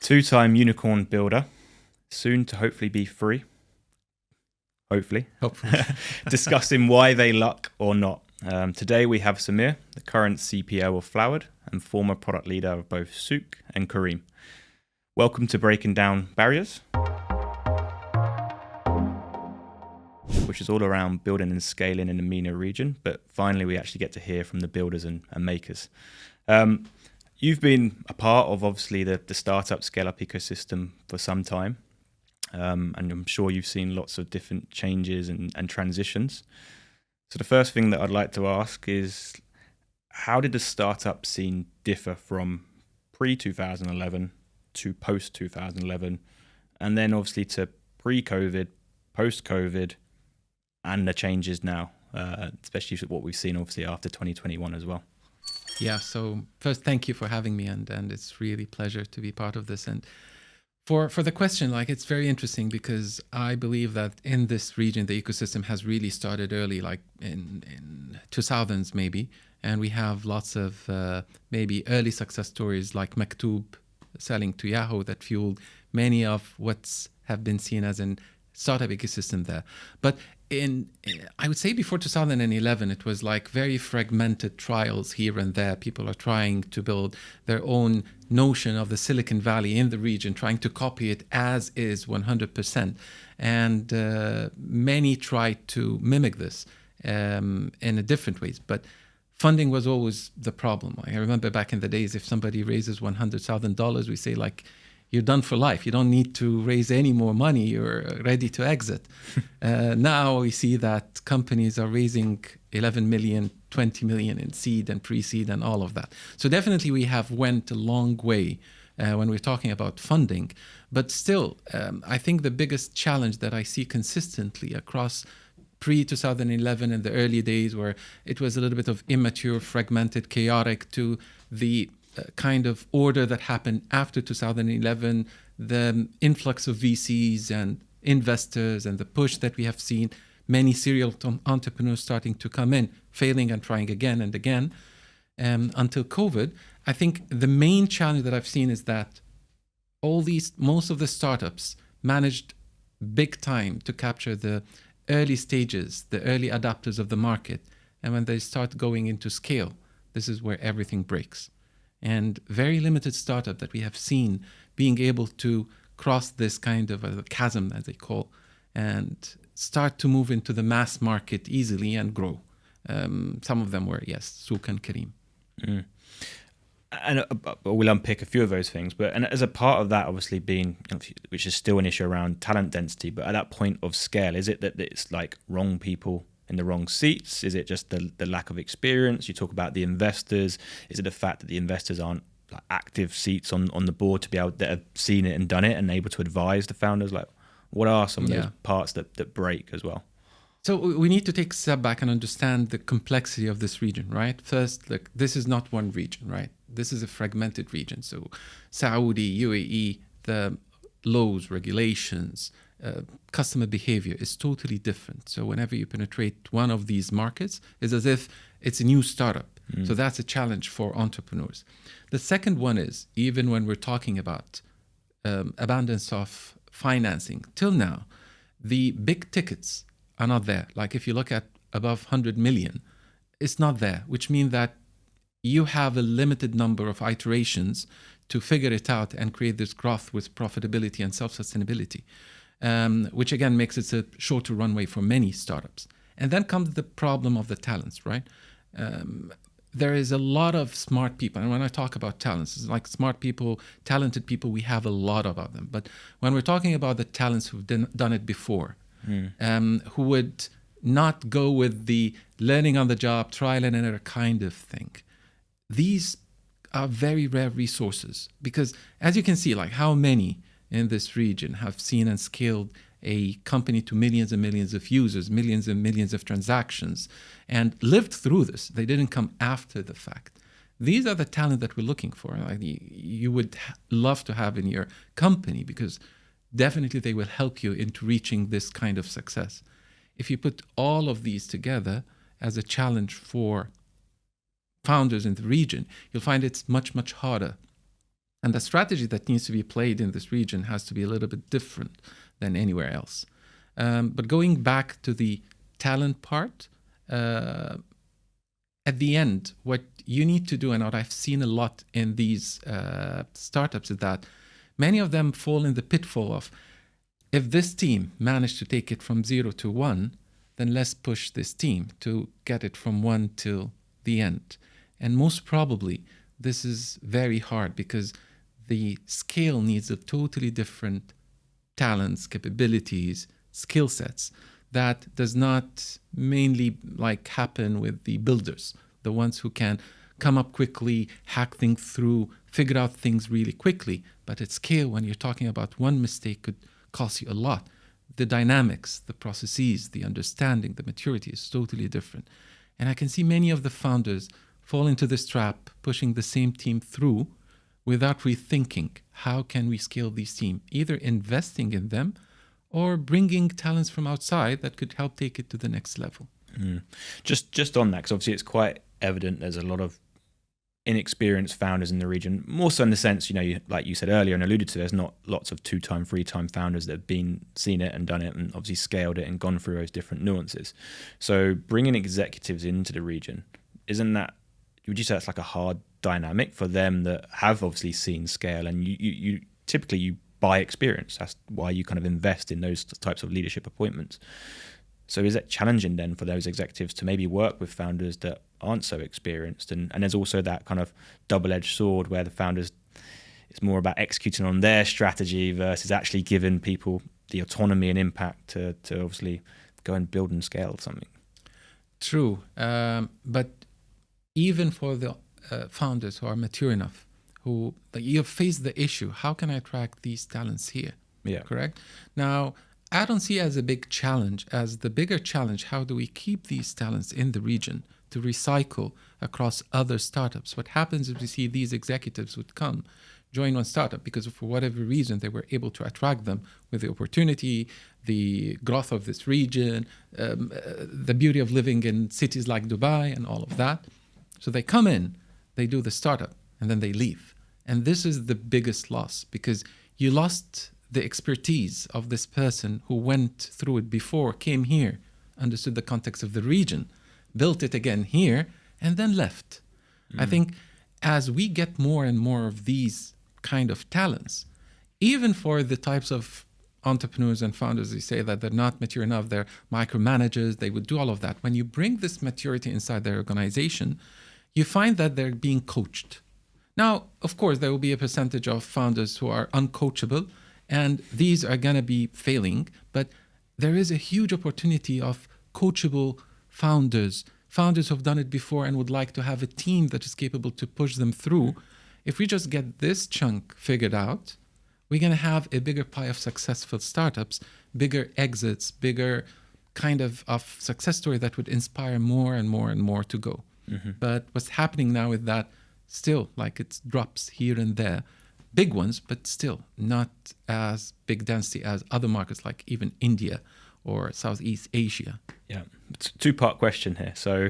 Two-time unicorn builder, soon to hopefully be free. Hopefully. Discussing why they luck or not. Today we have Samir, the current CPO of Floward and former product leader of both Shorooq and Kareem. Welcome to Breaking Down Barriers, which is all around building and scaling in the MENA region, but finally we actually get to hear from the builders and makers. You've been a part of obviously the startup scale-up ecosystem for some time, and I'm sure you've seen lots of different changes and transitions. So the first thing that I'd like to ask is, how did the startup scene differ from pre-2011 to post-2011, and then obviously to pre-COVID, post-COVID, and the changes now, especially what we've seen obviously after 2021 as well? Yeah, so first, thank you for having me, and it's really a pleasure to be part of this. And for the question, like, it's very interesting because I believe that in this region, the ecosystem has really started early, like in 2000s maybe, and we have lots of maybe early success stories like Maktoob selling to Yahoo that fueled many of what's have been seen as an startup ecosystem there. But I would say before 2011, it was like very fragmented trials here and there. People are trying to build their own notion of the Silicon Valley in the region, trying to copy it as is 100%. And many tried to mimic this in a different ways. But funding was always the problem. I remember back in the days, if somebody raises $100,000, we say like, you're done for life. You don't need to raise any more money. You're ready to exit. Now we see that companies are raising 11 million, 20 million in seed and pre-seed and all of that. So definitely we have went a long way when we're talking about funding. But still, I think the biggest challenge that I see consistently across pre-2011 and the early days, where it was a little bit of immature, fragmented, chaotic, to the kind of order that happened after 2011, the influx of VCs and investors and the push that we have seen, many serial entrepreneurs starting to come in, failing and trying again and again, until COVID. I think the main challenge that I've seen is that most of the startups managed big time to capture the early stages, the early adopters of the market. And when they start going into scale, this is where everything breaks. And very limited startup that we have seen being able to cross this kind of a chasm, as they call, and start to move into the mass market easily and grow. Some of them were, yes, Shorooq and Kareem. Mm. And we'll unpick a few of those things. And as a part of that, obviously being, which is still an issue around talent density, but at that point of scale, is it that it's like wrong people in the wrong seats? Is it just the lack of experience? You talk about the investors. Is it the fact that the investors aren't like active seats on the board to be able that have seen it and done it and able to advise the founders? Like, what are some of those parts that break as well? So we need to take a step back and understand the complexity of this region, right? First, look, this is not one region, right? This is a fragmented region. So Saudi, UAE, the laws, regulations, customer behavior is totally different. So whenever you penetrate one of these markets, it's as if it's a new startup. So that's a challenge for entrepreneurs. The second one is, even when we're talking about abundance of financing, till now, the big tickets are not there. Like if you look at above 100 million, it's not there, which means that you have a limited number of iterations to figure it out and create this growth with profitability and self-sustainability. Which again makes it a shorter runway for many startups. And then comes the problem of the talents, right? There is a lot of smart people. And when I talk about talents, it's like smart people, talented people, we have a lot about them. But when we're talking about the talents who've done it before, who would not go with the learning on the job, trial and error kind of thing, these are very rare resources. Because as you can see, like how many in this region have seen and scaled a company to millions and millions of users, millions and millions of transactions, and lived through this. They didn't come after the fact. These are the talent that we're looking for. Like you would love to have in your company, because definitely they will help you into reaching this kind of success. If you put all of these together as a challenge for founders in the region, you'll find it's much, much harder And the strategy that needs to be played in this region has to be a little bit different than anywhere else. But going back to the talent part, at the end, what you need to do, and what I've seen a lot in these startups, is that many of them fall in the pitfall of, if this team managed to take it from 0 to 1, then let's push this team to get it from 1 till the end. And most probably, this is very hard because the scale needs a totally different talents, capabilities, skill sets that does not mainly like happen with the builders, the ones who can come up quickly, hack things through, figure out things really quickly. But at scale, when you're talking about one mistake could cost you a lot. The dynamics, the processes, the understanding, the maturity is totally different. And I can see many of the founders fall into this trap, pushing the same team through without rethinking how can we scale these teams, either investing in them or bringing talents from outside that could help take it to the next level. Just on that, because obviously it's quite evident there's a lot of inexperienced founders in the region, more so in the sense, like you said earlier and alluded to, there's not lots of 2-time, 3-time founders that have seen it and done it and obviously scaled it and gone through those different nuances. So bringing executives into the region, would you say that's like a hard dynamic for them that have obviously seen scale, and you typically buy experience? That's why you kind of invest in those types of leadership appointments. So is it challenging then for those executives to maybe work with founders that aren't so experienced? And there's also that kind of double-edged sword where the founders, it's more about executing on their strategy versus actually giving people the autonomy and impact to obviously go and build and scale something. True. But even for the founders who are mature enough, who you have faced the issue, how can I attract these talents here? Yeah. Correct? Now, I don't see it as a big challenge. As the bigger challenge, how do we keep these talents in the region to recycle across other startups? What happens if we see these executives would come, join one startup because for whatever reason they were able to attract them with the opportunity, the growth of this region, the beauty of living in cities like Dubai and all of that. So they come in, they do the startup, and then they leave. And this is the biggest loss because you lost the expertise of this person who went through it before, came here, understood the context of the region, built it again here, and then left. I think as we get more and more of these kind of talents, even for the types of entrepreneurs and founders, they say that they're not mature enough, they're micromanagers, they would do all of that. When you bring this maturity inside their organization, you find that they're being coached. Now, of course, there will be a percentage of founders who are uncoachable, and these are going to be failing, but there is a huge opportunity of coachable founders who've done it before and would like to have a team that is capable to push them through. If we just get this chunk figured out, we're going to have a bigger pie of successful startups, bigger exits, bigger kind of success story that would inspire more and more and more to go. Mm-hmm. But what's happening now is that still, like, it drops here and there. Big ones, but still not as big density as other markets like even India or Southeast Asia. Yeah, it's a two-part question here. So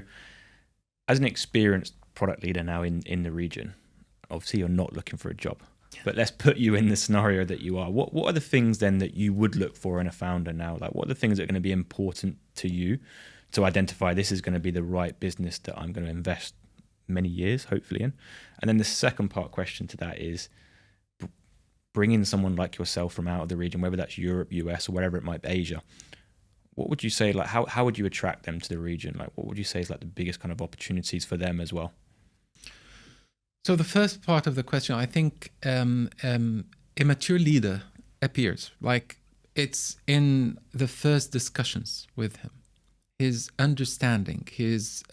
as an experienced product leader now in the region, obviously you're not looking for a job, but let's put you in the scenario that you are. What are the things then that you would look for in a founder now? Like, what are the things that are going to be important to you to identify this is going to be the right business that I'm going to invest many years, hopefully, in? And then the second part question to that is, bringing someone like yourself from out of the region, whether that's Europe, US, or wherever it might be, Asia, what would you say, like, how would you attract them to the region? Like, what would you say is like the biggest kind of opportunities for them as well? So the first part of the question, I think a mature leader appears, like it's in the first discussions with him, his understanding, his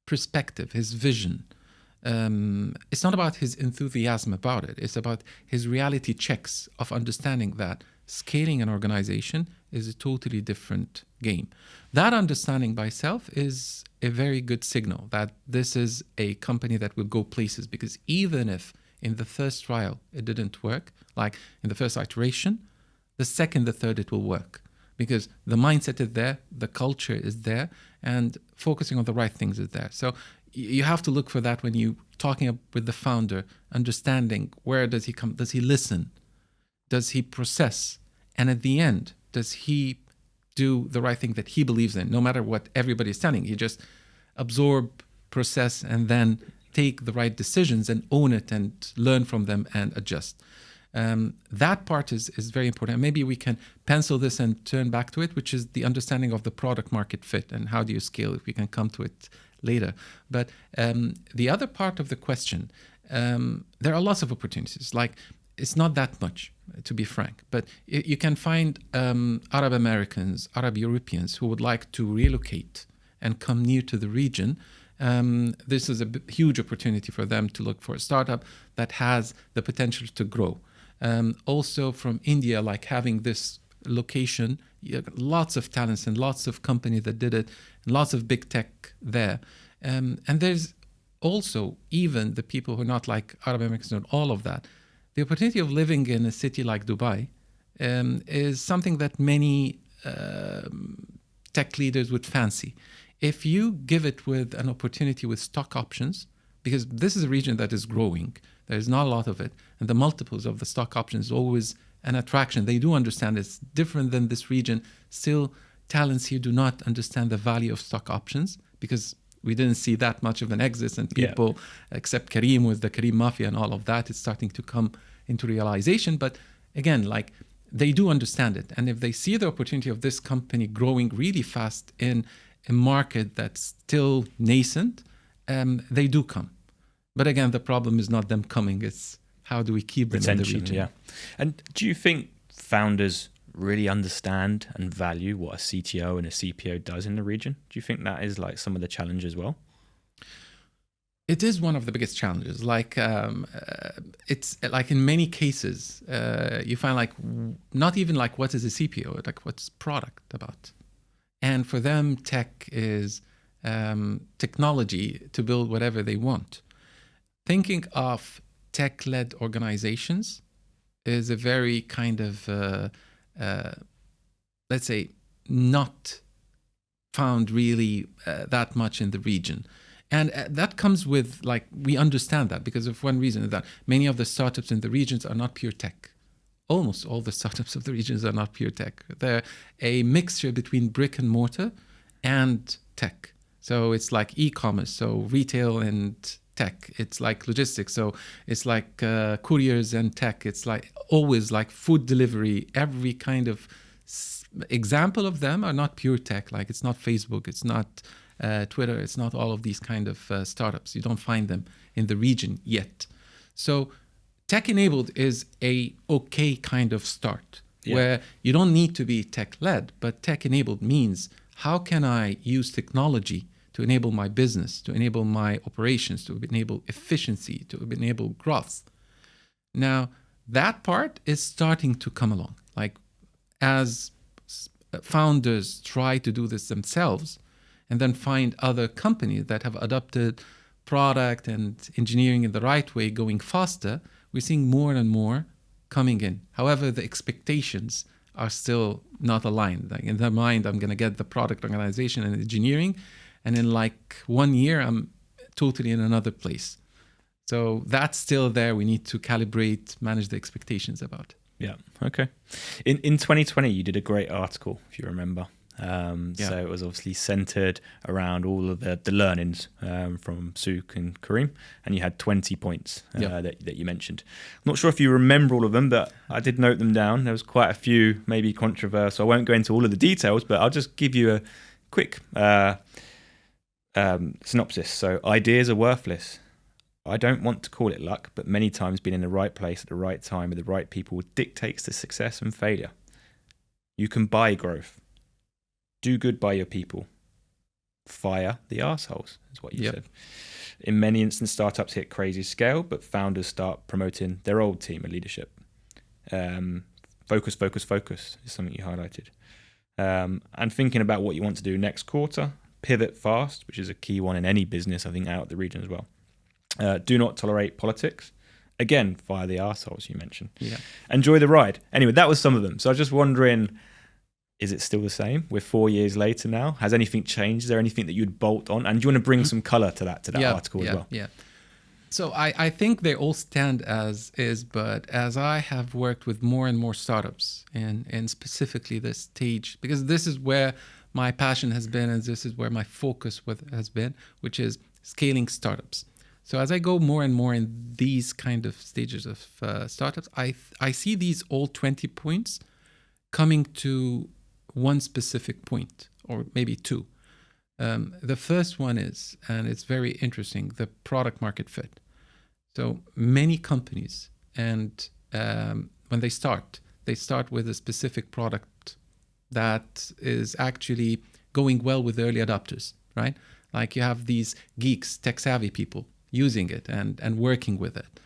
perspective, his vision. It's not about his enthusiasm about it. It's about his reality checks of understanding that scaling an organization is a totally different game. That understanding by itself is a very good signal that this is a company that will go places, because even if in the first trial it didn't work, like in the first iteration, the second, the third, it will work. Because the mindset is there, the culture is there, and focusing on the right things is there. So you have to look for that when you talking up with the founder, understanding where does he come, does he listen, does he process, and at the end, does he do the right thing that he believes in, no matter what everybody is telling. He just absorb, process, and then take the right decisions and own it and learn from them and adjust. That part is very important. And maybe we can pencil this and turn back to it, which is the understanding of the product market fit and how do you scale it. We can come to it later. But the other part of the question, there are lots of opportunities. Like, it's not that much, to be frank, but you can find Arab Americans, Arab Europeans who would like to relocate and come near to the region. This is a huge opportunity for them to look for a startup that has the potential to grow. Also from India, like having this location, lots of talents and lots of companies that did it, and lots of big tech there. And there's also even the people who are not like Arab Americans and all of that. The opportunity of living in a city like Dubai is something that many tech leaders would fancy. If you give it with an opportunity with stock options, because this is a region that is growing, there's not a lot of it, and the multiples of the stock options is always an attraction. They do understand it's different than this region. Still, talents here do not understand the value of stock options because we didn't see that much of an exit, and people, except Kareem with the Kareem Mafia and all of that, it's starting to come into realization. But again, like, they do understand it. And if they see the opportunity of this company growing really fast in a market that's still nascent, they do come. But again, the problem is not them coming, it's how do we keep them in the region. Yeah. And do you think founders really understand and value what a CTO and a CPO does in the region? Do you think that is like some of the challenge as well? It is one of the biggest challenges. Like, it's like in many cases, you find like not even like what is a CPO, like what's product about. And for them, tech is technology to build whatever they want. Thinking of tech-led organizations is a very kind of, let's say, not found really that much in the region. And that comes with, like, we understand that because of one reason, that many of the startups in the regions are not pure tech. Almost all the startups of the regions are not pure tech. They're a mixture between brick and mortar and tech. So it's like e-commerce, so retail and tech. It's like logistics, so it's like couriers and tech. It's like always like food delivery. Every kind of example of them are not pure tech. Like, it's not Facebook, it's not Twitter, it's not all of these kind of startups. You don't find them in the region yet. So tech-enabled is a okay kind of start, where you don't need to be tech-led, but tech-enabled means how can I use technology to enable my business, to enable my operations, to enable efficiency, to enable growth. Now, that part is starting to come along. Like, as founders try to do this themselves and then find other companies that have adopted product and engineering in the right way going faster, we're seeing more and more coming in. However, the expectations are still not aligned. Like, in their mind, I'm going to get the product organization and engineering, and in like 1 year, I'm totally in another place. So that's still there. We need to calibrate, manage the expectations about. Yeah. Okay. In 2020, you did a great article, if you remember. So it was obviously centered around all of the learnings from Souk and Kareem, and you had 20 points that you mentioned. I'm not sure if you remember all of them, but I did note them down. There was quite a few, maybe controversial. I won't go into all of the details, but I'll just give you a quick synopsis. So, ideas are worthless. I don't want to call it luck, but many times being in the right place at the right time with the right people dictates the success and failure. You can buy growth. Do good by your people. Fire the arseholes, is what you said. In many instances, startups hit crazy scale, but founders start promoting their old team and leadership. Focus is something you highlighted. And thinking about what you want to do next quarter. Pivot fast, which is a key one in any business, I think, out of the region as well. Do not tolerate politics. Again, fire the arseholes you mentioned. Yeah. Enjoy the ride. Anyway, that was some of them. So I was just wondering, is it still the same? We're 4 years later now. Has anything changed? Is there anything that you'd bolt on? And do you want to bring some color to that article as well? Yeah. So I think they all stand as is, but as I have worked with more and more startups and specifically this stage, because this is where my passion has been and this is where my focus has been, which is scaling startups. So as I go more and more in these kind of stages of startups, I see these all 20 points coming to one specific point, or maybe two. The first one is, and it's very interesting, the product market fit. So many companies, and when they start with a specific product that is actually going well with the early adopters, right? Like you have these geeks, tech-savvy people using it and working with it.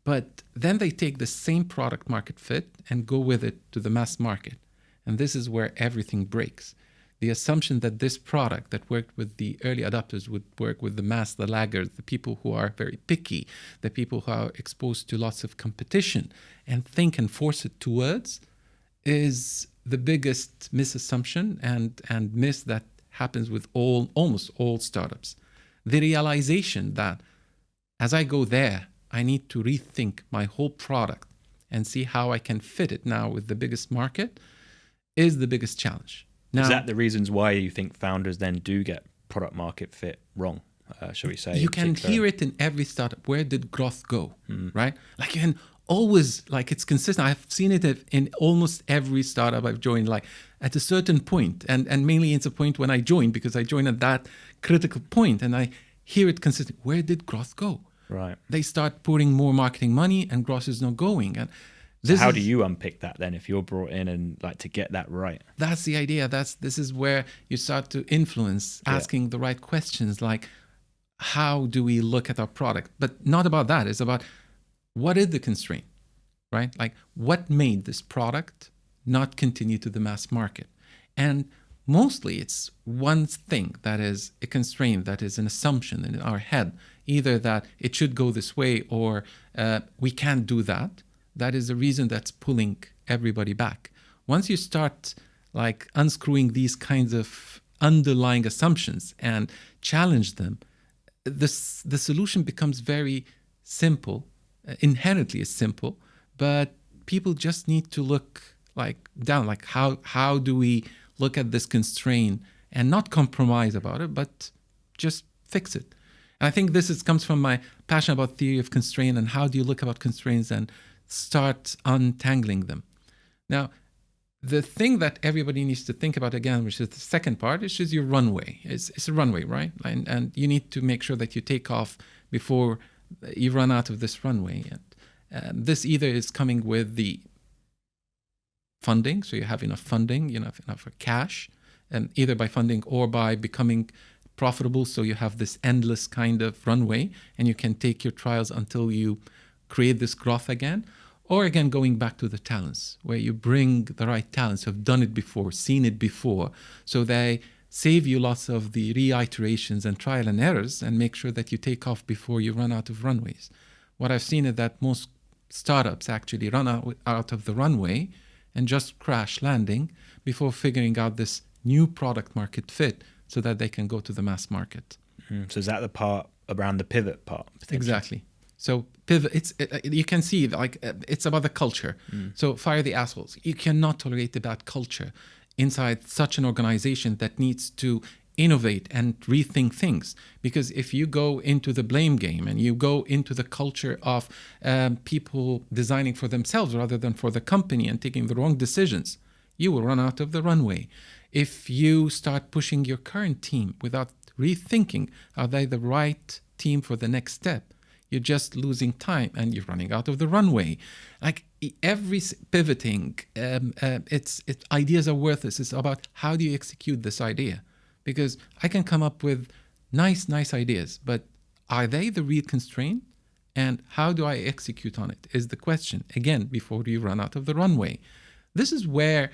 But then they take the same product market fit and go with it to the mass market. And this is where everything breaks. The assumption that this product that worked with the early adopters would work with the mass, the laggards, the people who are very picky, the people who are exposed to lots of competition, and think and force it towards, is the biggest misassumption and miss that happens with almost all startups. The realization that as I go there, I need to rethink my whole product and see how I can fit it now with the biggest market is the biggest challenge. Now, is that the reasons why you think founders then do get product market fit wrong, shall we say? You can hear it in every startup. Where did growth go, right? Like you can always, like it's consistent. I've seen it in almost every startup I've joined, like at a certain point, and mainly it's a point when I joined, because I joined at that critical point and I hear it consistent. Where did growth go? Right. They start putting more marketing money and growth is not going. And so how do you unpick that then if you're brought in and like to get that right? That's the idea. This is where you start to influence, asking the right questions, like how do we look at our product? But not about that. It's about what is the constraint, right? Like what made this product not continue to the mass market? And mostly it's one thing that is a constraint, that is an assumption in our head, either that it should go this way or we can't do that. That is the reason that's pulling everybody back. Once you start like unscrewing these kinds of underlying assumptions and challenge them, the solution becomes very simple. Inherently it's simple, but people just need to look like down, like how do we look at this constraint and not compromise about it, but just fix it. And I think this comes from my passion about theory of constraint and how do you look about constraints and start untangling them. Now, the thing that everybody needs to think about again, which is the second part, is just your runway. It's a runway, right? And you need to make sure that you take off before you run out of this runway. And this either is coming with the funding, so you have enough funding, you have enough cash, and either by funding or by becoming profitable, so you have this endless kind of runway, and you can take your trials until you create this growth again. Or again, going back to the talents, where you bring the right talents who have done it before, seen it before, so they save you lots of the reiterations and trial and errors and make sure that you take off before you run out of runways. What I've seen is that most startups actually run out of the runway and just crash landing before figuring out this new product market fit so that they can go to the mass market. So is that the part around the pivot part? Exactly. So pivot, you can see like it's about the culture. So fire the assholes. You cannot tolerate the bad culture inside such an organization that needs to innovate and rethink things. Because if you go into the blame game and you go into the culture of people designing for themselves rather than for the company and taking the wrong decisions, you will run out of the runway. If you start pushing your current team without rethinking, are they the right team for the next step? You're just losing time and you're running out of the runway. Like every pivoting, ideas are worthless. It's about how do you execute this idea? Because I can come up with nice ideas, but are they the real constraint? And how do I execute on it is the question, again, before you run out of the runway. This is where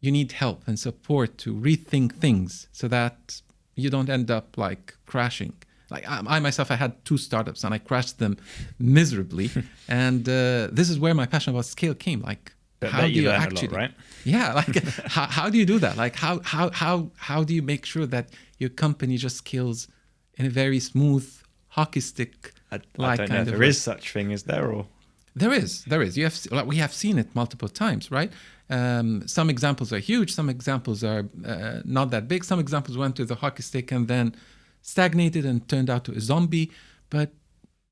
you need help and support to rethink things so that you don't end up like crashing. Like I myself, I had 2 startups and I crashed them miserably. And this is where my passion about scale came. Like But how do you you learned actually, a lot, right? yeah, like how do you do that? Like how do you make sure that your company just scales in a very smooth hockey stick I like don't know kind if of there way? is such thing, is there? Or There is. Like, we have seen it multiple times, right? Some examples are huge. Some examples are not that big. Some examples went to the hockey stick and then stagnated and turned out to a zombie. But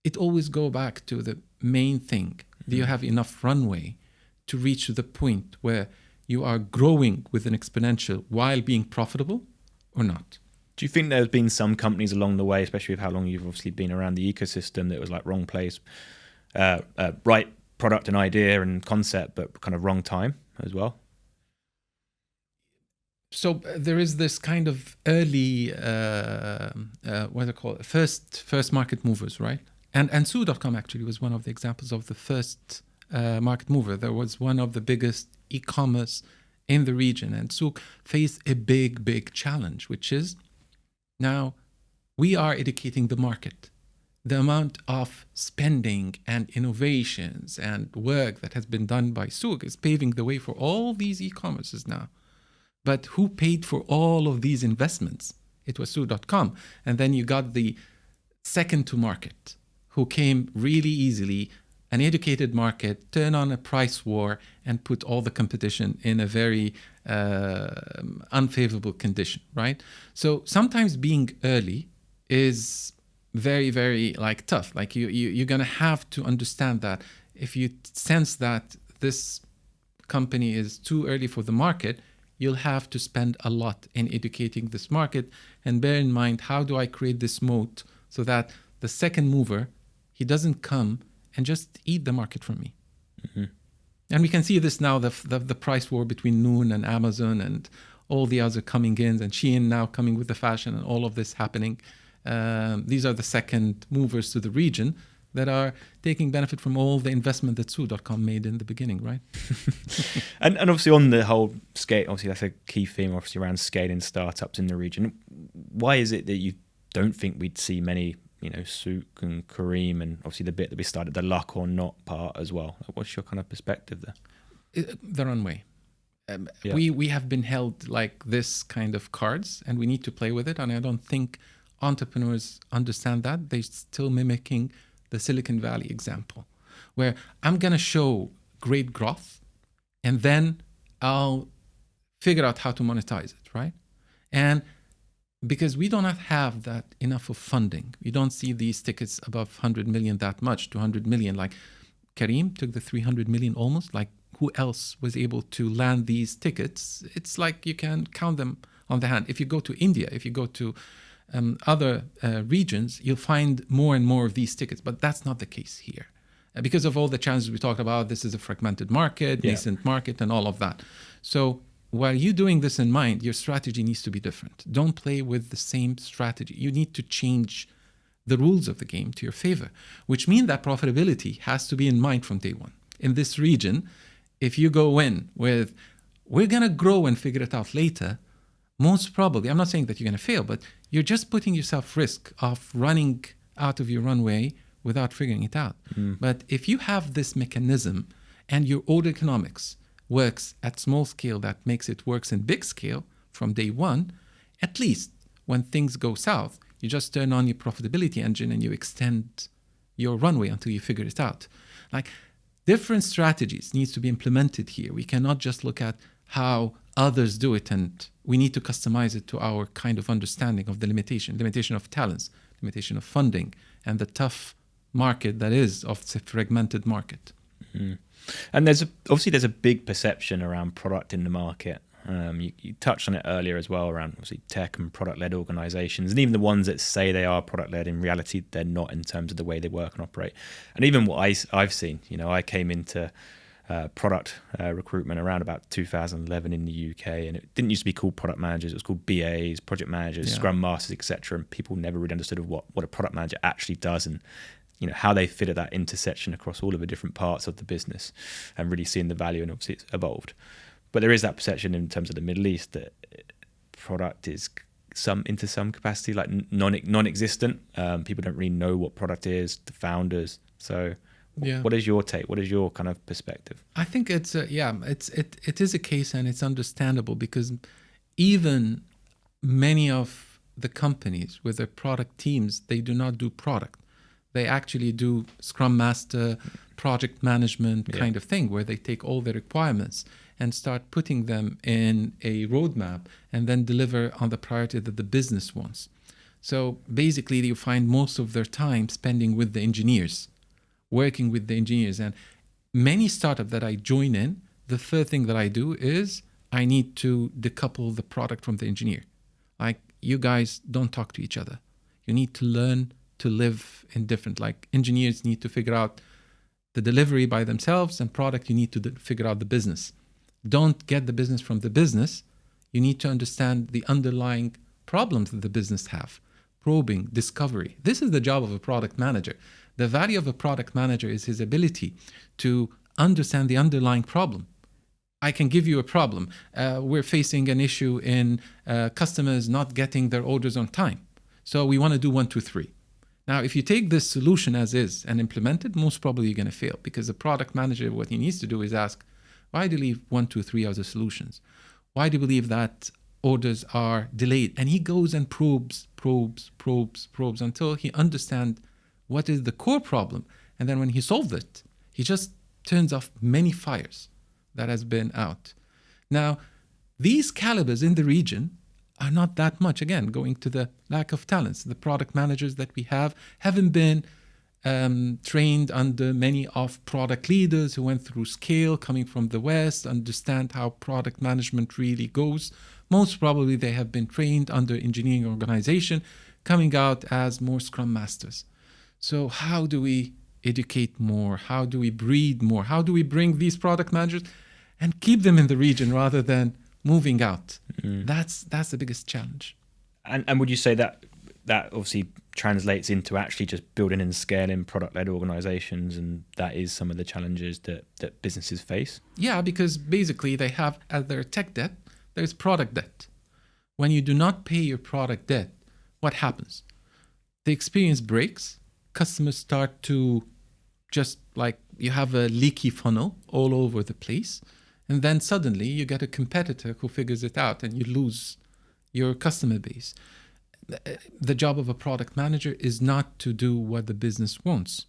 it always go back to the main thing. Do you have enough runway to reach the point where you are growing with an exponential while being profitable or not? do you think there's been some companies along the way, especially with how long you've obviously been around the ecosystem, that was like wrong place, right product and idea and concept, but kind of wrong time as well? So there is this kind of early, what do they call it? First market movers, right? And Sue.com actually was one of the examples of the first market mover. There was one of the biggest e-commerce in the region, and Sue faced a big challenge, which is now we are educating the market. The amount of spending and innovations and work that has been done by Sue is paving the way for all these e-commerces now. But who paid for all of these investments? It was Sue.com. And then you got the second to market, who came really easily, an educated market, turn on a price war, and put all the competition in a very unfavorable condition, right? So sometimes being early is very like tough. Like you're gonna have to understand that if you sense that this company is too early for the market, you'll have to spend a lot in educating this market, and bear in mind, how do I create this moat so that the second mover, he doesn't come and just eat the market from me. Mm-hmm. And we can see this now, the price war between Noon and Amazon and all the other coming in, and Shein now coming with the fashion, and all of this happening. These are the second movers to the region that are taking benefit from all the investment that Sue.com made in the beginning, right? and obviously on the whole scale, obviously that's a key theme, obviously around scaling startups in the region. Why is it that you don't think we'd see many, Souk and Kareem, and obviously the bit that we started, the luck or not part as well? What's your kind of perspective there? The runway. Yeah. We have been held like this kind of cards, and we need to play with it. And I don't think entrepreneurs understand that. They're still mimicking the Silicon Valley example, where I'm going to show great growth and then I'll figure out how to monetize it, right? And because we do not have that enough of funding, we don't see these tickets above 100 million that much, 200 million. Like Kareem took the 300 million almost. Like who else was able to land these tickets? It's like you can count them on the hand. If you go to India, if you go to other regions, you'll find more and more of these tickets, but that's not the case here. Because of all the challenges we talked about, this is a fragmented market, nascent market, and all of that. So while you're doing this in mind, your strategy needs to be different. Don't play with the same strategy. You need to change the rules of the game to your favor, which means that profitability has to be in mind from day one. In this region, if you go in with, we're going to grow and figure it out later, most probably, I'm not saying that you're going to fail, but you're just putting yourself risk of running out of your runway without figuring it out. But if you have this mechanism and your old economics works at small scale, that makes it works in big scale from day one, at least when things go south, you just turn on your profitability engine and you extend your runway until you figure it out. Like different strategies needs to be implemented here. We cannot just look at how others do it, and we need to customize it to our kind of understanding of the limitation of talents, limitation of funding, and the tough market that is of the fragmented market. Mm-hmm. And there's a big perception around product in the market. You touched on it earlier as well, around obviously tech and product-led organizations, and even the ones that say they are product-led, in reality they're not in terms of the way they work and operate. And even what I've seen, I came into product recruitment around about 2011 in the UK, and it didn't used to be called product managers. It was called BAs, project managers, Scrum masters, etc. And people never really understood of what a product manager actually does, and how they fit at that intersection across all of the different parts of the business, and really seeing the value. And obviously it's evolved, but there is that perception in terms of the Middle East that product is into some capacity like non-existent. People don't really know what product is, the founders. So Yeah. What is your take? What is your kind of perspective? I think it is a case, and it's understandable because even many of the companies with their product teams, they do not do product. They actually do Scrum Master, project management kind of thing, where they take all the requirements and start putting them in a roadmap and then deliver on the priority that the business wants. So basically, you find most of their time spending with the engineers, working with the engineers. And many startups that I join in, the third thing that I do is I need to decouple the product from the engineer. Like, you guys don't talk to each other. You need to learn to live in different, like engineers need to figure out the delivery by themselves, and product, you need to figure out the business. Don't get the business from the business. You need to understand the underlying problems that the business have. Probing, discovery. This is the job of a product manager. The value of a product manager is his ability to understand the underlying problem. I can give you a problem. We're facing an issue in customers not getting their orders on time. So we want to do 1, 2, 3. Now, if you take this solution as is and implement it, most probably you're going to fail, because the product manager, what he needs to do is ask, why do you believe 1, 2, 3 are the solutions? Why do you believe that orders are delayed? And he goes and probes until he understands what is the core problem. And then when he solves it, he just turns off many fires that has been out. Now, these calibers in the region are not that much. Again, going to the lack of talents. The product managers that we have haven't been trained under many of product leaders who went through scale, coming from the West, understand how product management really goes. Most probably they have been trained under engineering organization, coming out as more Scrum Masters. So how do we educate more? How do we breed more? How do we bring these product managers and keep them in the region rather than moving out? That's the biggest challenge. And would you say that obviously translates into actually just building and scaling product-led organizations, and that is some of the challenges that businesses face? Yeah, because basically they have, as their tech debt, there's product debt. When you do not pay your product debt, what happens? The experience breaks. Customers start to just, like, you have a leaky funnel all over the place. And then suddenly you get a competitor who figures it out and you lose your customer base. The job of a product manager is not to do what the business wants.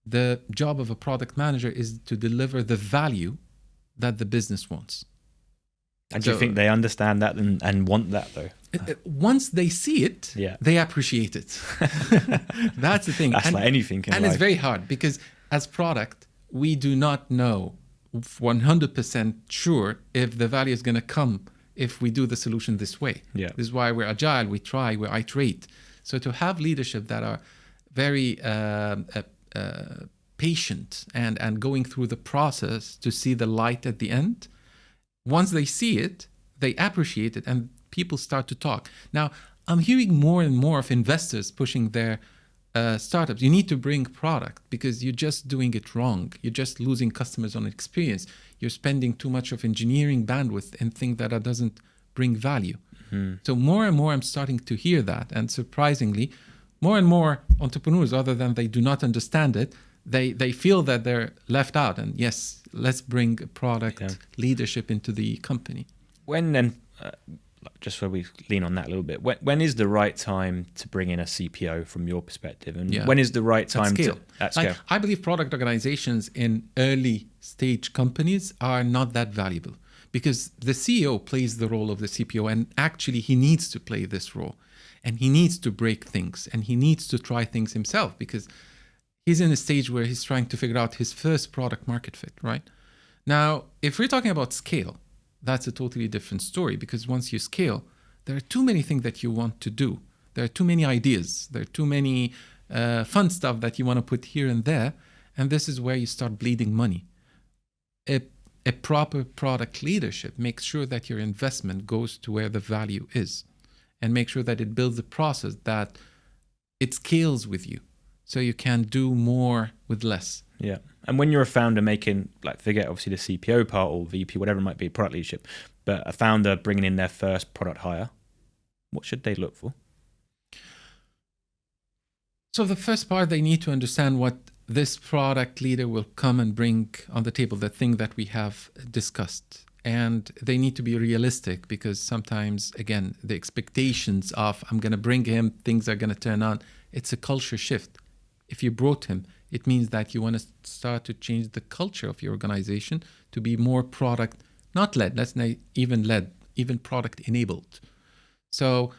The job of a product manager is to deliver the value that the business wants. And do you think they understand that and want that, though? Once they see it, they appreciate it. That's the thing. That's like anything in life. And it's very hard because as product, we do not know 100% sure if the value is going to come if we do the solution this way. This is why we're agile, we try, we iterate. So to have leadership that are very patient and going through the process to see the light at the end, once they see it, they appreciate it, and people start to talk. Now, I'm hearing more and more of investors pushing their startups. You need to bring product because you're just doing it wrong. You're just losing customers on experience. You're spending too much of engineering bandwidth in things that doesn't bring value. So more and more I'm starting to hear that. And surprisingly, more and more entrepreneurs, other than they do not understand it, they feel that they're left out. And yes, let's bring product leadership into the company. When then, just so we lean on that a little bit, when is the right time to bring in a CPO from your perspective? And when is the right time at scale? I believe product organizations in early stage companies are not that valuable because the CEO plays the role of the CPO, and actually he needs to play this role, and he needs to break things, and he needs to try things himself because he's in a stage where he's trying to figure out his first product market fit, right? Now, if we're talking about scale, that's a totally different story because once you scale, there are too many things that you want to do. There are too many ideas. There are too many fun stuff that you want to put here and there. And this is where you start bleeding money. A proper product leadership makes sure that your investment goes to where the value is and make sure that it builds a process that it scales with you so you can do more with less. Yeah. And when you're a founder making, like, forget obviously the CPO part or VP, whatever it might be, product leadership, but a founder bringing in their first product hire, what should they look for? So the first part, they need to understand what this product leader will come and bring on the table the thing that we have discussed. And they need to be realistic, because sometimes, again, the expectations of I'm going to bring him, things are going to turn on. It's a culture shift. If you brought him, it means that you want to start to change the culture of your organization to be more product, not led, let's not even led, even product enabled. So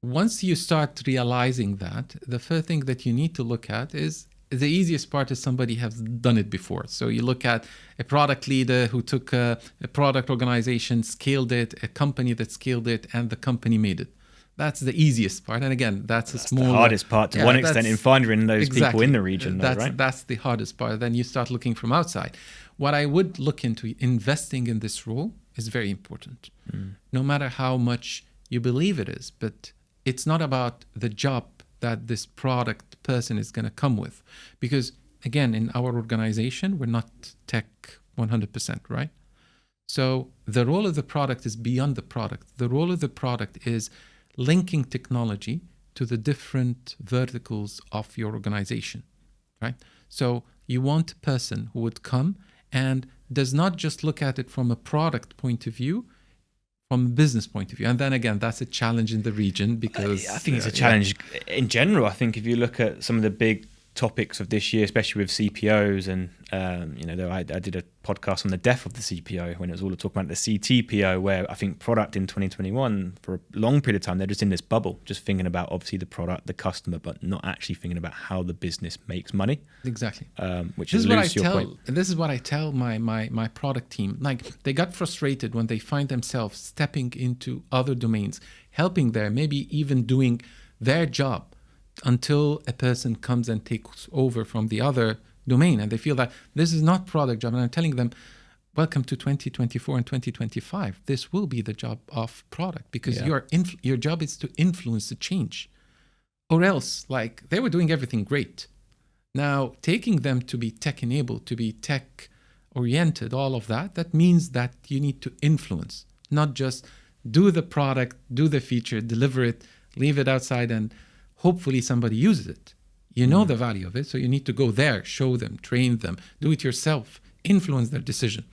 once you start realizing that, the first thing that you need to look at is the easiest part is somebody has done it before. So you look at a product leader who took a product organization, scaled it, a company that scaled it, and the company made it. That's the easiest part. And again, that's the hardest part to one extent in finding those people in the region, though, right? That's the hardest part. Then you start looking from outside. What I would look into, investing in this role is very important, no matter how much you believe it is. But it's not about the job that this product person is going to come with. Because again, in our organization, we're not tech 100%, right? So the role of the product is beyond the product. The role of the product is linking technology to the different verticals of your organization, right? So you want a person who would come and does not just look at it from a product point of view, from a business point of view. And then again, that's a challenge in the region, because I think it's a challenge in general. I think if you look at some of the big topics of this year, especially with CPOs, and I did a podcast on the death of the CPO when it was all talking about the CTPO, where I think product in 2021 for a long period of time, they're just in this bubble, just thinking about obviously the product, the customer, but not actually thinking about how the business makes money. Exactly. Which is your point. This is what I tell my product team. Like, they got frustrated when they find themselves stepping into other domains, helping there, maybe even doing their job, until a person comes and takes over from the other domain, and they feel that this is not product job. And I'm telling them, welcome to 2024 and 2025. This will be the job of product, because your job is to influence the change. Or else, like, they were doing everything great. Now, taking them to be tech enabled, to be tech oriented, all of that means that you need to influence, not just do the product, do the feature, deliver it, leave it outside, and hopefully somebody uses it. You know the value of it, so you need to go there, show them, train them, do it yourself, influence their decision.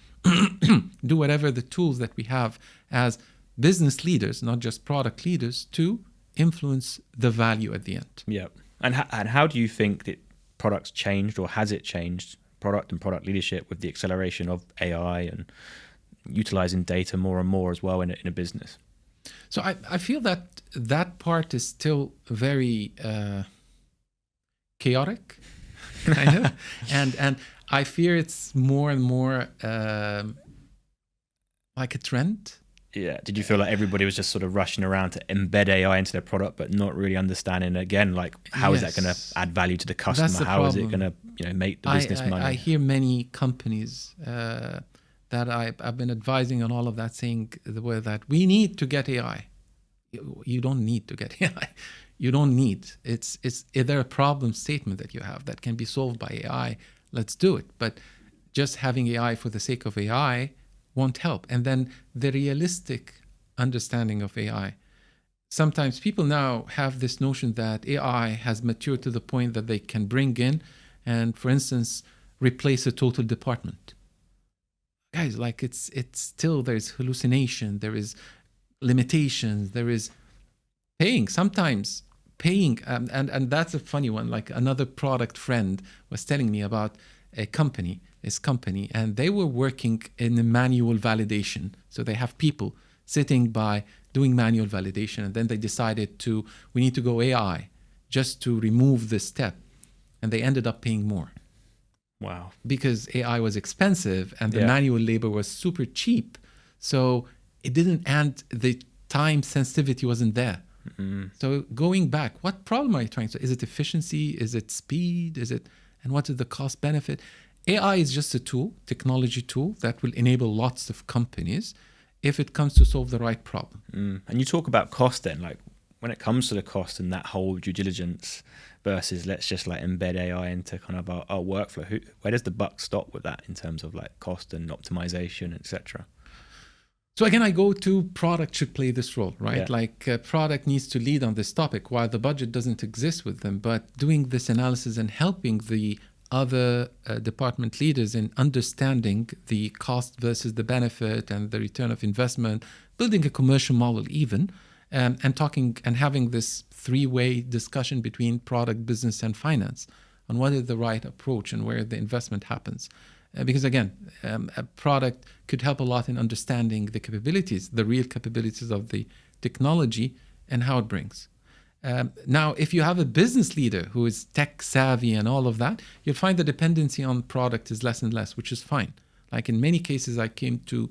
Do whatever the tools that we have as business leaders, not just product leaders, to influence the value at the end. Yeah. And how do you think that products changed, or has it changed, product and product leadership, with the acceleration of AI and utilizing data more and more as well in a business? So I feel that part is still very chaotic, kind of, and I fear it's more and more like a trend. Yeah. Did you feel like everybody was just sort of rushing around to embed AI into their product, but not really underanding, again, like, how is that going to add value to the customer? How is it going to make the business money? I hear many companies that I've been advising on all of that, saying that we need to get AI. You don't need to get AI. You don't need. Is there a problem statement that you have that can be solved by AI? Let's do it. But just having AI for the sake of AI won't help. And then the realistic understanding of AI. Sometimes people now have this notion that AI has matured to the point that they can bring in and, for instance, replace a total department. Guys, like, it's still, there's hallucination, there is limitations, there is sometimes paying, and that's a funny one. Like, another product friend was telling me about his company, and they were working in a manual validation. So they have people sitting by doing manual validation, and then they decided we need to go AI just to remove this step, and they ended up paying more. Wow. Because AI was expensive and the manual labor was super cheap. So it didn't, and the time sensitivity wasn't there. Mm-hmm. So going back, what problem are you trying to? Is it efficiency? Is it speed? And what is the cost benefit? AI is just a tool, technology tool that will enable lots of companies if it comes to solve the right problem. And you talk about cost then, like, when it comes to the cost and that whole due diligence versus let's just like embed AI into kind of our workflow, where does the buck stop with that in terms of like cost and optimization, etc.? So again, I go to product should play this role, right? Yeah. Like, product needs to lead on this topic while the budget doesn't exist with them, but doing this analysis and helping the other department leaders in understanding the cost versus the benefit and the return of investment, building a commercial model even, and talking and having this three-way discussion between product, business, and finance on what is the right approach and where the investment happens. Because again, a product could help a lot in understanding the capabilities, the real capabilities of the technology and how it brings. Now, if you have a business leader who is tech savvy and all of that, you'll find the dependency on product is less and less, which is fine. Like in many cases, I came to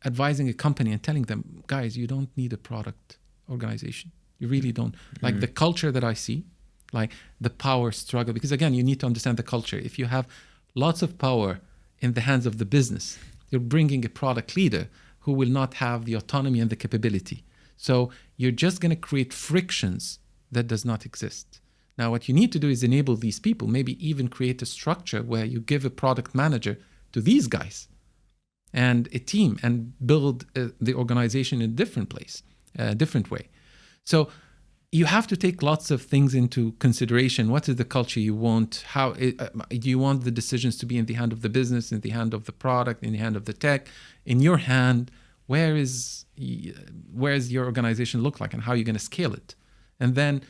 advising a company and telling them, guys, you don't need a product organization. You really don't. Like the culture that I see, like the power struggle, because again, you need to understand the culture. If you have lots of power in the hands of the business, you're bringing a product leader who will not have the autonomy and the capability. So you're just going to create frictions that does not exist. Now, what you need to do is enable these people, maybe even create a structure where you give a product manager to these guys and a team and build the organization in a different place, a different way. So you have to take lots of things into consideration. What is the culture you want? How do you want the decisions to be in the hand of the business, in the hand of the product, in the hand of the tech, in your hand? Where is your organization look like, and how are you going to scale it? And then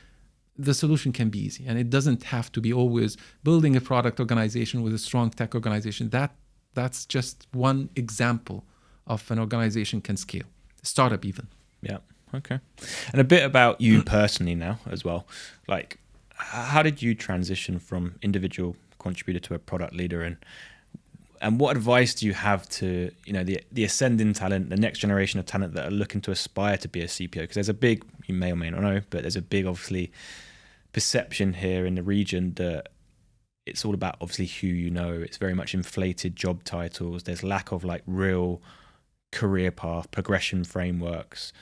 the solution can be easy, and it doesn't have to be always building a product organization with a strong tech organization. That's just one example of an organization can scale, a startup even. Yeah. Okay. And a bit about you personally now as well. Like, how did you transition from individual contributor to a product leader, and what advice do you have to, the ascending talent, the next generation of talent that are looking to aspire to be a CPO? Because there's a big, you may or may not know, but there's a big, obviously, perception here in the region that it's all about obviously who you know. It's very much inflated job titles. There's lack of like real career path, progression frameworks,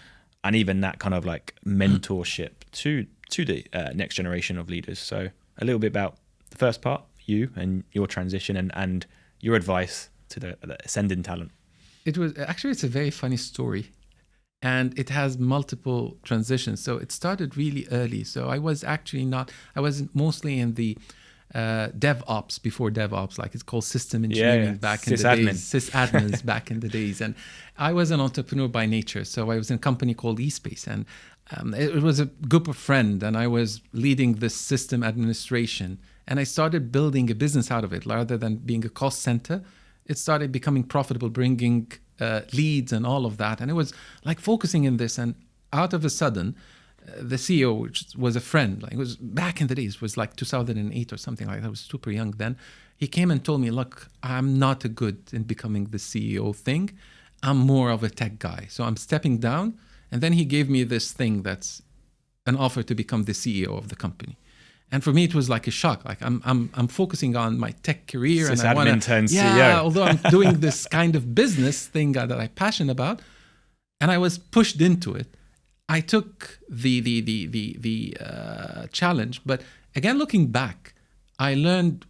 and even that kind of like mentorship to the next generation of leaders. So a little bit about the first part, you and your transition, and your advice to the ascending talent. It's a very funny story, and it has multiple transitions. So it started really early. So I was mostly in the DevOps before DevOps, like it's called system engineering back in the days, sysadmins back in the days. And I was an entrepreneur by nature. So I was in a company called eSpace, and it was a group of friends, and I was leading the system administration. And I started building a business out of it rather than being a cost center. It started becoming profitable, bringing leads and all of that. And it was like focusing in this. And out of a sudden, the CEO, which was a friend, like it was back in the days, it was like 2008 or something like that. I was super young then. He came and told me, look, I'm not a good in becoming the CEO thing. I'm more of a tech guy. So I'm stepping down. And then he gave me this thing that's an offer to become the CEO of the company. And for me, it was like a shock. Like I'm focusing on my tech career, and I want to CEO. Although I'm doing this kind of business thing that I'm passionate about, and I was pushed into it. I took the challenge, but again, looking back, I learned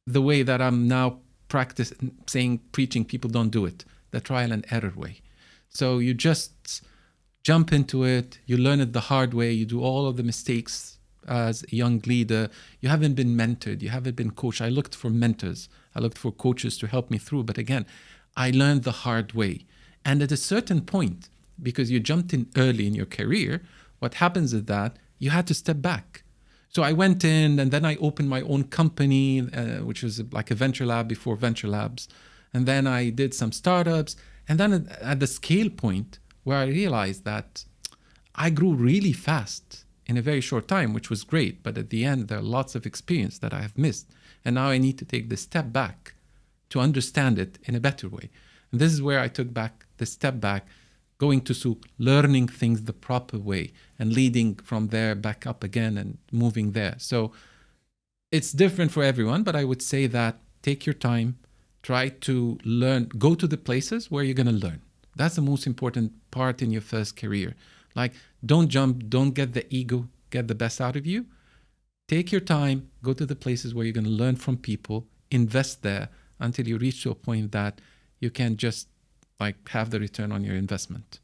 the way that I'm now preaching people don't do it, the trial and error way. So you just jump into it, you learn it the hard way, you do all of the mistakes. As a young leader, you haven't been mentored, you haven't been coached. I looked for mentors, I looked for coaches to help me through. But again, I learned the hard way. And at a certain point, because you jumped in early in your career, what happens is that you had to step back. So I went in, and then I opened my own company, which was like a venture lab before venture labs. And then I did some startups. And then at the scale point where I realized that I grew really fast in a very short time, which was great. But at the end, there are lots of experience that I have missed. And now I need to take the step back to understand it in a better way. And this is where I took the step back, going to Souq, learning things the proper way, and leading from there back up again and moving there. So it's different for everyone, but I would say that take your time, try to learn, go to the places where you're going to learn. That's the most important part in your first career. Like, don't jump, don't get the ego, get the best out of you. Take your time, go to the places where you're going to learn from people, invest there until you reach to a point that you can just like have the return on your investment.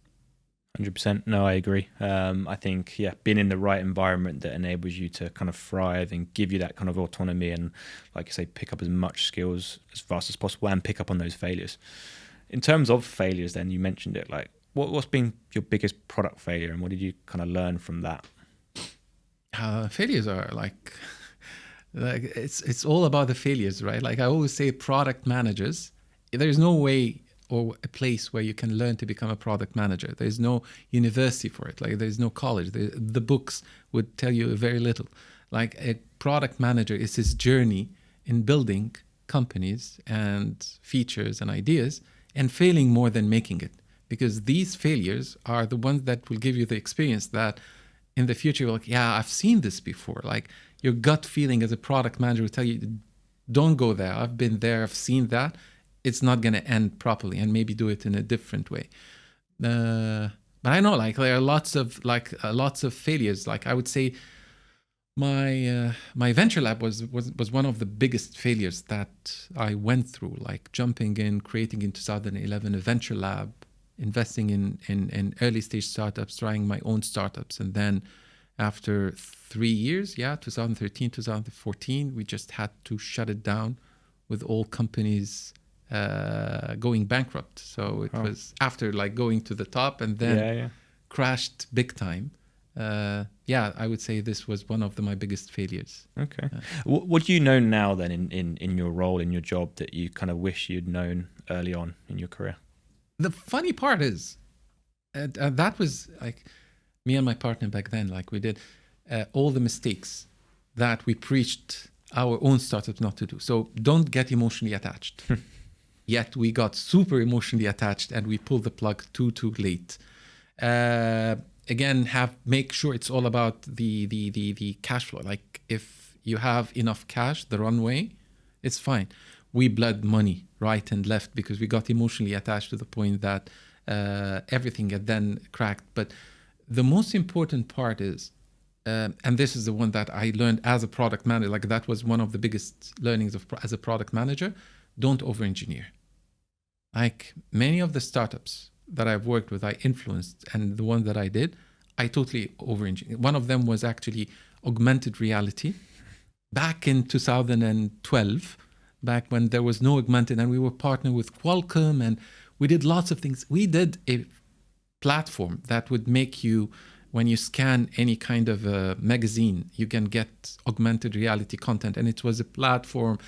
100%. No, I agree. I think, yeah, being in the right environment that enables you to kind of thrive and give you that kind of autonomy and, like you say, pick up as much skills as fast as possible and pick up on those failures. In terms of failures, then you mentioned it. Like, what's been your biggest product failure, and what did you kind of learn from that? Failures are like it's all about the failures, right? Like I always say, product managers, there's no way or a place where you can learn to become a product manager. There's no university for it. Like there's no college. The books would tell you very little. Like a product manager is his journey in building companies and features and ideas and failing more than making it. Because these failures are the ones that will give you the experience that in the future, you're like, yeah, I've seen this before. Like your gut feeling as a product manager will tell you, don't go there. I've been there. I've seen that. It's not going to end properly, and maybe do it in a different way. But I know, like, there are lots of failures. Like I would say, my venture lab was one of the biggest failures that I went through. Like jumping in, creating in 2011 a venture lab, investing in early stage startups, trying my own startups, and then after 3 years, 2013, 2014, we just had to shut it down with all companies going bankrupt. So it was after like going to the top and then crashed big time. I would say this was one of my biggest failures. Okay. What do you know now then in your role, in your job, that you kind of wish you'd known early on in your career? The funny part is that was like me and my partner back then, like we did all the mistakes that we preached our own startups not to do. So don't get emotionally attached. Yet we got super emotionally attached and we pulled the plug too late. Again, make sure it's all about the cash flow. Like if you have enough cash, the runway, it's fine. We bled money right and left because we got emotionally attached to the point that everything had then cracked. But the most important part is, and this is the one that I learned as a product manager, like that was one of the biggest learnings as a product manager, don't over-engineer. Like many of the startups that I've worked with, I influenced, and the one that I did, I totally over-engineered. One of them was actually augmented reality back in 2012, back when there was no augmented, and we were partnered with Qualcomm, and we did lots of things. We did a platform that would make you, when you scan any kind of a magazine, you can get augmented reality content, and it was a platform,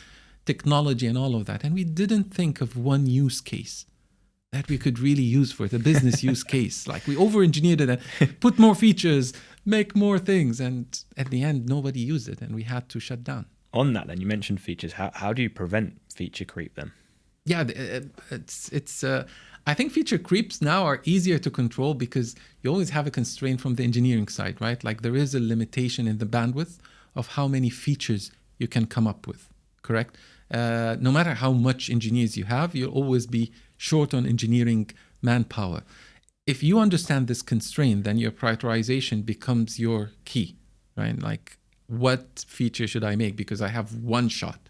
technology, and all of that. And we didn't think of one use case that we could really use for it, a business use case. Like we over-engineered it and put more features, make more things, and at the end, nobody used it, and we had to shut down. On that, then, you mentioned features. How do you prevent feature creep then? Yeah, I think feature creeps now are easier to control because you always have a constraint from the engineering side, right? Like there is a limitation in the bandwidth of how many features you can come up with, correct? No matter how much engineers you have, you'll always be short on engineering manpower. If you understand this constraint, then your prioritization becomes your key, right? Like, what feature should I make because I have one shot?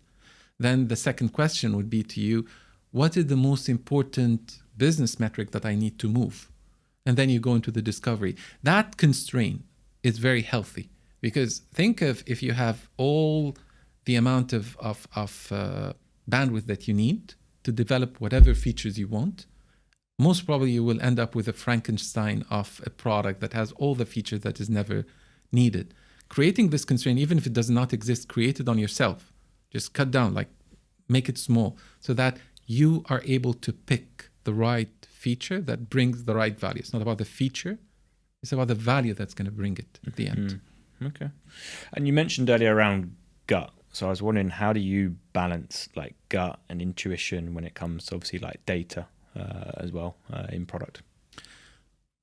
Then the second question would be to you, what is the most important business metric that I need to move? And then you go into the discovery. That constraint is very healthy because think of if you have all the amount of bandwidth that you need to develop whatever features you want, most probably you will end up with a Frankenstein of a product that has all the features that is never needed. Creating this constraint, even if it does not exist, create it on yourself. Just cut down, like make it small so that you are able to pick the right feature that brings the right value. It's not about the feature, it's about the value that's going to bring it at the end. Okay. And you mentioned earlier around gut. So I was wondering, how do you balance like gut and intuition when it comes to obviously like data as well in product?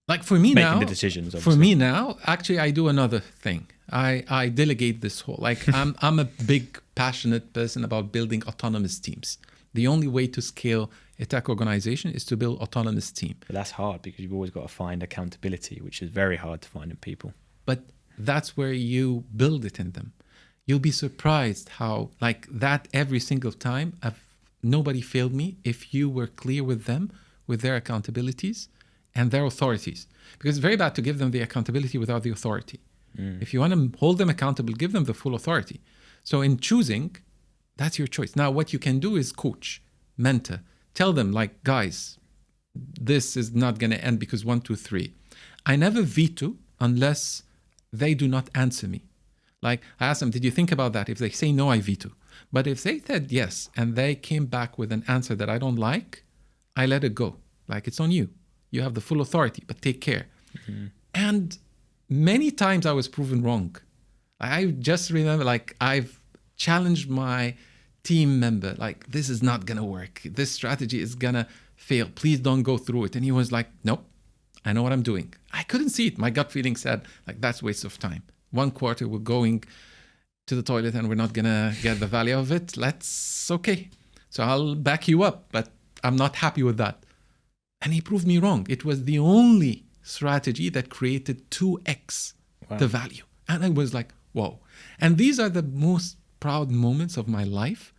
Like for me making now, the decisions. Obviously. For me now, actually, I do another thing. I delegate this whole. Like I'm a big passionate person about building autonomous teams. The only way to scale a tech organization is to build autonomous team. But that's hard because you've always got to find accountability, which is very hard to find in people. But that's where you build it in them. You'll be surprised how like that every single time. Nobody failed me if you were clear with them, with their accountabilities, and their authorities. Because it's very bad to give them the accountability without the authority. If you want to hold them accountable, give them the full authority. So in choosing, that's your choice. Now, what you can do is coach, mentor, tell them like, guys, this is not going to end because 1, 2, 3. I never veto unless they do not answer me. Like I ask them, did you think about that? If they say no, I veto. But if they said yes and they came back with an answer that I don't like, I let it go. Like, it's on you. You have the full authority, but take care. And many times I was proven wrong. I just remember, like, I've challenged my team member, like, this is not going to work. This strategy is going to fail. Please don't go through it. And he was like, nope, I know what I'm doing. I couldn't see it. My gut feeling said, like, that's a waste of time. 1 quarter, we're going to the toilet and we're not going to get the value of it. Okay. So I'll back you up, but I'm not happy with that. And he proved me wrong. It was the only strategy that created 2x the value. And I was like, whoa. And these are the most proud moments of my life,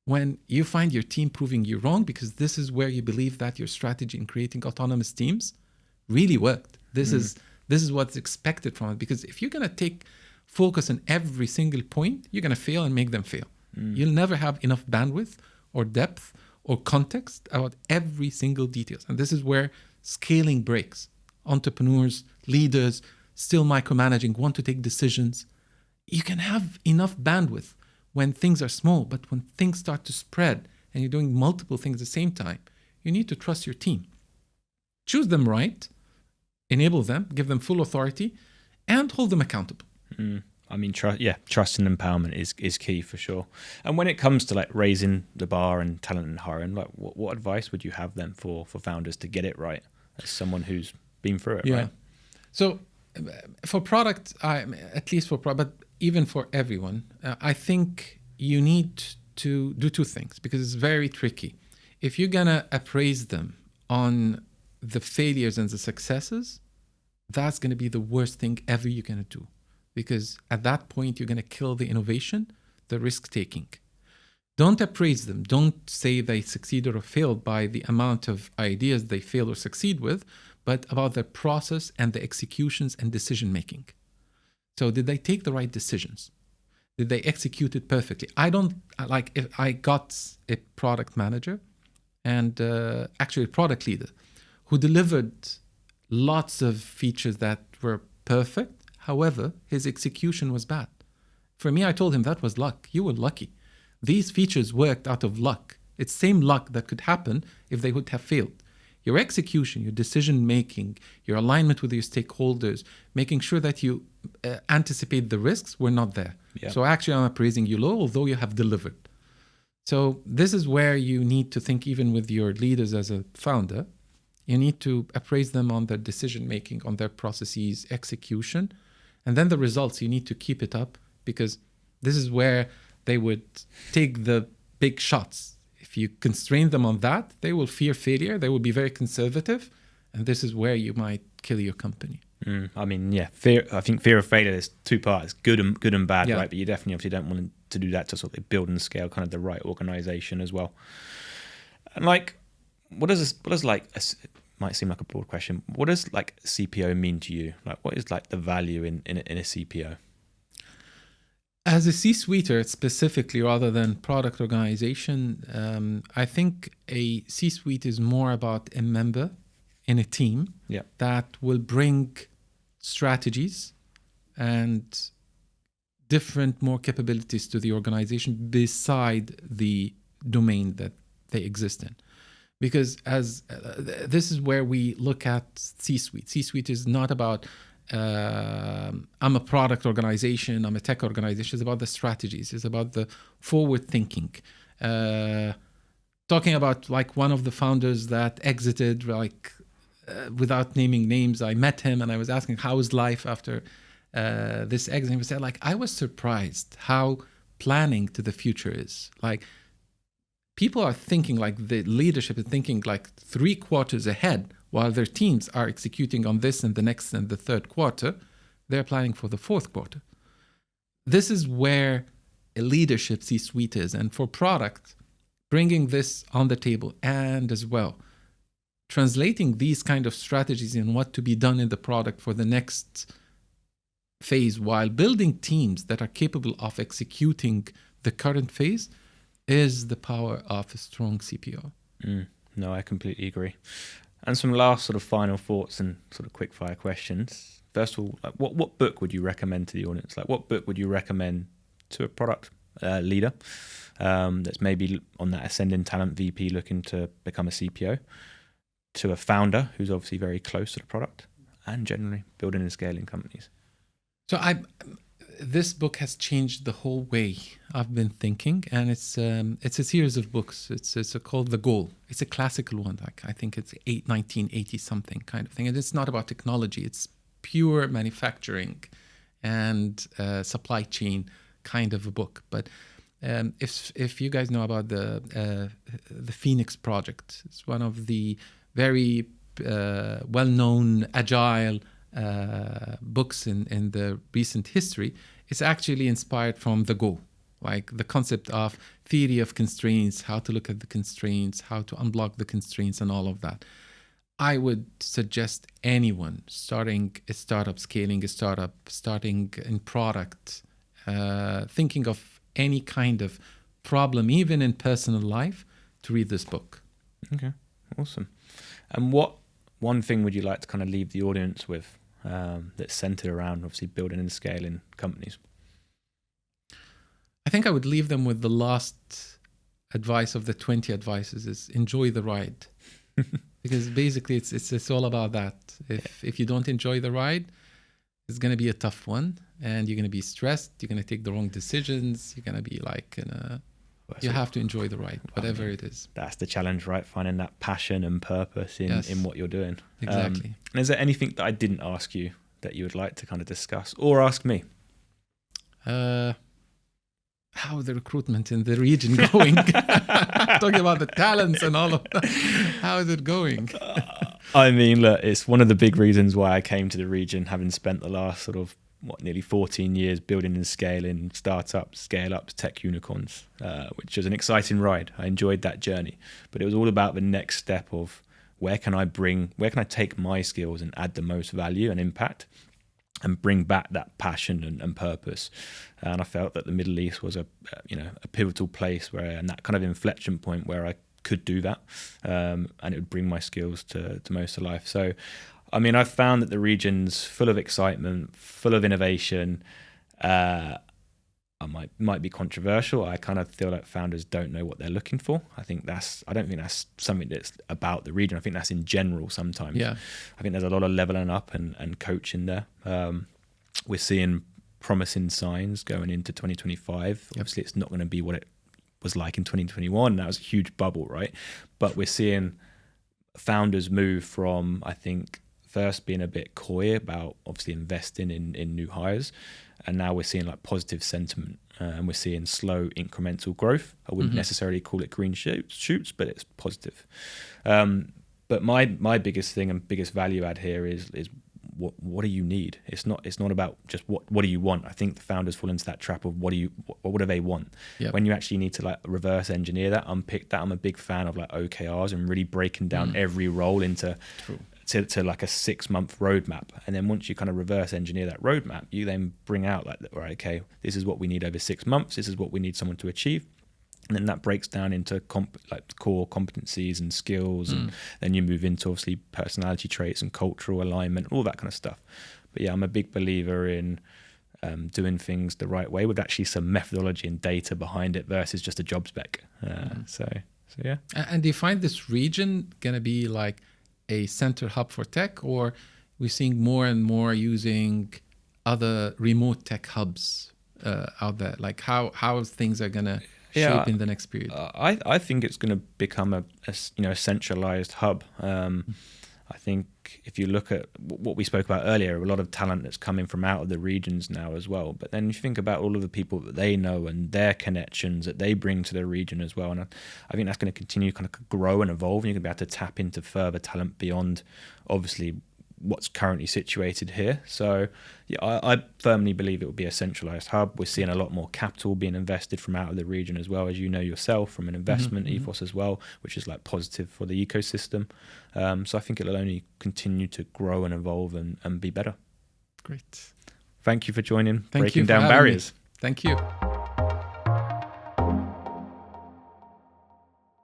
when you find your team proving you wrong, because this is where you believe that your strategy in creating autonomous teams really worked. This is what's expected from it. Because if you're going to take focus on every single point, you're going to fail and make them fail. You'll never have enough bandwidth or depth or context about every single details. And this is where scaling breaks. Entrepreneurs, leaders, still micromanaging, want to take decisions. You can have enough bandwidth when things are small, but when things start to spread and you're doing multiple things at the same time, you need to trust your team. Choose them right, enable them, give them full authority, and hold them accountable. I mean, trust and empowerment is key for sure. And when it comes to like raising the bar and talent and hiring, like what advice would you have then for founders to get it right, as someone who's been through it? Right? So for product, at least for product, but even for everyone, I think you need to do 2 things, because it's very tricky. If you're gonna appraise them on the failures and the successes, that's gonna be the worst thing ever you're gonna do. Because at that point, you're going to kill the innovation, the risk taking. Don't appraise them. Don't say they succeeded or failed by the amount of ideas they fail or succeed with, but about their process and the executions and decision making. So did they take the right decisions? Did they execute it perfectly? If I got a product manager and actually a product leader who delivered lots of features that were perfect. However, his execution was bad. For me, I told him that was luck. You were lucky. These features worked out of luck. It's same luck that could happen if they would have failed. Your execution, your decision-making, your alignment with your stakeholders, making sure that you anticipate the risks were not there. Yeah. So actually, I'm appraising you low, although you have delivered. So this is where you need to think, even with your leaders as a founder, you need to appraise them on their decision-making, on their processes, execution. And then the results, you need to keep it up, because this is where they would take the big shots. If you constrain them on that, they will fear failure. They will be very conservative. And this is where you might kill your company. I mean, yeah, I think fear of failure, there's 2 parts, good and bad, right? But you definitely obviously don't want to do that to sort of build and scale kind of the right organization as well. And like, what does might seem like a broad question. What does like CPO mean to you? Like, what is like the value in a CPO? As a C-suiter specifically, rather than product organization, I think a C-suite is more about a member in a team that will bring strategies and different more capabilities to the organization beside the domain that they exist in. Because this is where we look at C-suite. C-suite is not about I'm a product organization, I'm a tech organization. It's about the strategies. It's about the forward thinking. Talking about like one of the founders that exited, without naming names, I met him and I was asking how is life after this exit. He said, like, I was surprised how planning to the future is. Like, people are thinking, like, the leadership is thinking like 3 quarters ahead, while their teams are executing on this and the next and the 3rd quarter. They're planning for the 4th quarter. This is where a leadership C-suite is. And for product, bringing this on the table, and as well, translating these kind of strategies in what to be done in the product for the next phase while building teams that are capable of executing the current phase is the power of a strong CPO. No, I completely agree. And some last sort of final thoughts and sort of quick fire questions. First of all, like what book would you recommend to the audience? Like what book would you recommend to a product leader that's maybe on that ascending talent VP looking to become a CPO, to a founder who's obviously very close to the product, and generally building and scaling companies? So this book has changed the whole way I've been thinking, and it's a series of books. It's called The Goal. It's a classical one. Like I think it's 1980 something kind of thing, and it's not about technology. It's pure manufacturing and supply chain kind of a book. But if you guys know about the Phoenix Project, it's one of the very well-known agile books in the recent history. It's actually inspired from The Goal, like the concept of theory of constraints, how to look at the constraints, how to unblock the constraints, and all of that. I would suggest anyone starting a startup, scaling a startup, starting in product, thinking of any kind of problem, even in personal life, to read this book. Okay, awesome. And what one thing would you like to kind of leave the audience with that's centered around obviously building and scaling companies? I think I would leave them with the last advice of the 20 advices is enjoy the ride. Because basically it's all about that. If you don't enjoy the ride, it's going to be a tough one, and you're going to be stressed. You're going to take the wrong decisions. You're going to be like, you have to enjoy the ride, whatever it is. That's the challenge, right? Finding that passion and purpose in what you're doing. Exactly. And is there anything that I didn't ask you that you would like to kind of discuss or ask me? How the recruitment in the region going? Talking about the talents and all of that. How is it going? I mean, look, it's one of the big reasons why I came to the region, having spent the last sort of nearly 14 years building and scaling startups, scale-ups, tech unicorns, which was an exciting ride. I enjoyed that journey, but it was all about the next step of where can I take my skills and add the most value and impact, and bring back that passion and purpose. And I felt that the Middle East was a pivotal place and that kind of inflection point where I could do that, and it would bring my skills to most of life. So, I mean, I've found that the region's full of excitement, full of innovation. I might be controversial. I kind of feel like founders don't know what they're looking for. I don't think that's something that's about the region. I think that's in general sometimes. Yeah. I think there's a lot of leveling up and coaching there. We're seeing promising signs going into 2025. Yep. Obviously, it's not going to be what it was like in 2021. That was a huge bubble, right? But we're seeing founders move from, I think, first being a bit coy about obviously investing in new hires, and now we're seeing like positive sentiment, and we're seeing slow incremental growth. I wouldn't necessarily call it green shoots, but it's positive. But my biggest thing and biggest value add here is what do you need? It's not about just what do you want. I think the founders fall into that trap of what do they want. Yep. When you actually need to like reverse engineer that, unpick that. I'm a big fan of like OKRs and really breaking down every role into to like a 6-month roadmap. And then once you kind of reverse engineer that roadmap, you then bring out like, right, okay, this is what we need over 6 months. This is what we need someone to achieve. And then that breaks down into core competencies and skills, and then you move into obviously personality traits and cultural alignment, all that kind of stuff. But yeah, I'm a big believer in doing things the right way with actually some methodology and data behind it versus just a job spec. So yeah. And do you find this region gonna be like a center hub for tech, or we're seeing more and more using other remote tech hubs out there? Like how things are gonna shape in the next period? I think it's going to become a centralized hub. I think if you look at what we spoke about earlier, a lot of talent that's coming from out of the regions now as well. But then you think about all of the people that they know and their connections that they bring to their region as well. And I think that's going to continue to kind of grow and evolve. And you're going to be able to tap into further talent beyond, obviously, what's currently situated here. So yeah, I firmly believe it will be a centralized hub. We're seeing a lot more capital being invested from out of the region as well, as you know yourself, from an investment ethos as well, which is like positive for the ecosystem. So I think it'll only continue to grow and evolve and be better. Great. Thank you for joining, Thank breaking you for down having barriers. me. Thank you.